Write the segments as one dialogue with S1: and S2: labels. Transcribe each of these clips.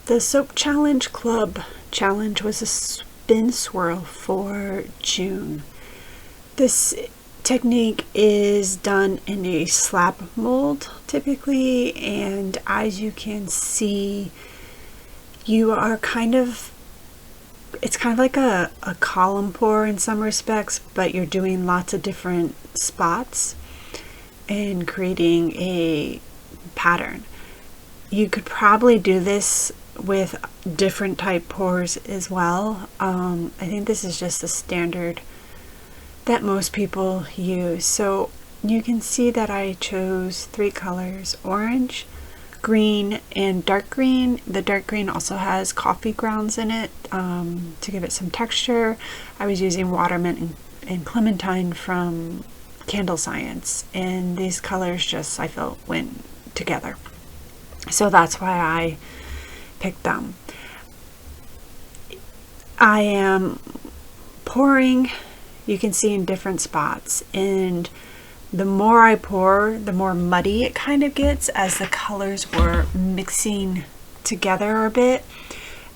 S1: The Soap Challenge Club challenge was a spin swirl for June. This technique is done in a slab mold typically, and as you can see, you are it's kind of like a column pour in some respects, but you're doing lots of different spots and creating a pattern. You could probably do this with different type pours as well. I think this is just the standard that most people use. So you can see that I chose 3 colors: orange, green, and dark green. The dark green also has coffee grounds in it to give it some texture. I was using watermint and clementine from Candle Science, and these colors just, I felt, went together. So that's why I picked them. I am pouring, you can see, in different spots, and the more I pour, the more muddy it kind of gets as the colors were mixing together a bit.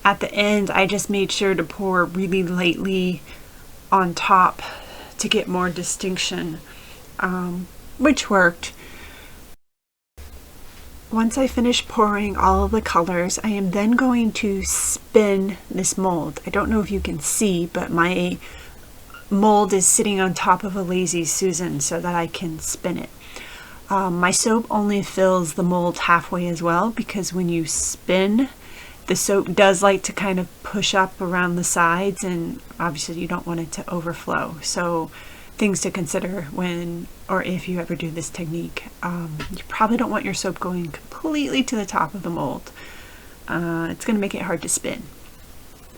S1: At the end, I just made sure to pour really lightly on top to get more distinction, which worked. Once I finish pouring all of the colors, I am then going to spin this mold. I don't know if you can see, but my mold is sitting on top of a Lazy Susan so that I can spin it. My soap only fills the mold halfway as well, because when you spin, the soap does like to kind of push up around the sides, and obviously you don't want it to overflow. So things to consider when or if you ever do this technique. You probably don't want your soap going completely to the top of the mold. It's going to make it hard to spin.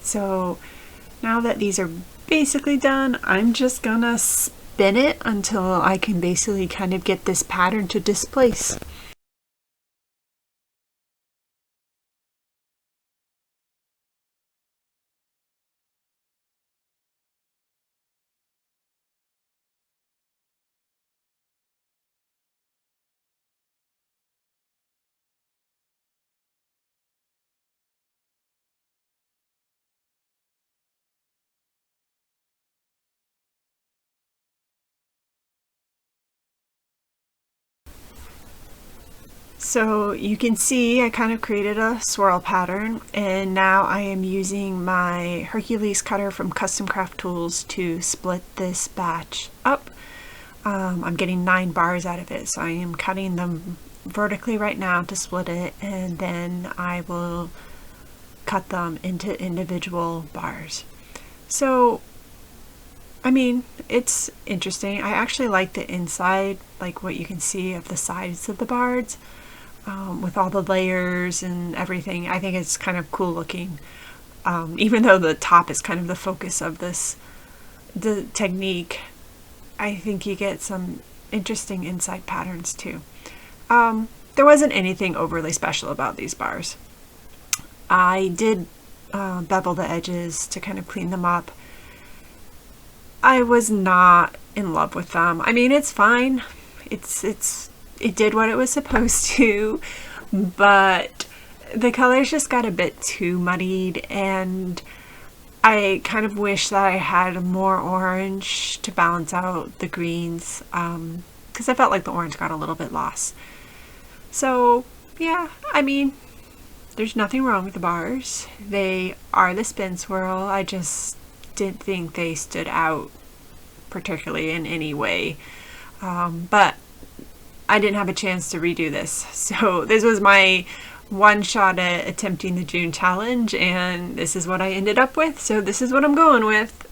S1: So now that these are basically done, I'm just gonna spin it until I can basically kind of get this pattern to displace. So you can see I kind of created a swirl pattern, and now I am using my Hercules cutter from Custom Craft Tools to split this batch up. I'm getting 9 bars out of it, so I am cutting them vertically right now to split it, and then I will cut them into individual bars. So I mean, it's interesting. I actually like the inside, like what you can see of the sides of the bars. With all the layers and everything. I think it's kind of cool looking, even though the top is kind of the focus of the technique. I think you get some interesting inside patterns too. There wasn't anything overly special about these bars. I did bevel the edges to kind of clean them up. I was not in love with them. I mean, it's fine. It did what it was supposed to, but the colors just got a bit too muddied, and I kind of wish that I had more orange to balance out the greens, because I felt like the orange got a little bit lost. So yeah, I mean, there's nothing wrong with the bars. They are the Spin Swirl. I just didn't think they stood out particularly in any way, but I didn't have a chance to redo this, so this was my one shot at attempting the June challenge, and this is what I ended up with, so this is what I'm going with.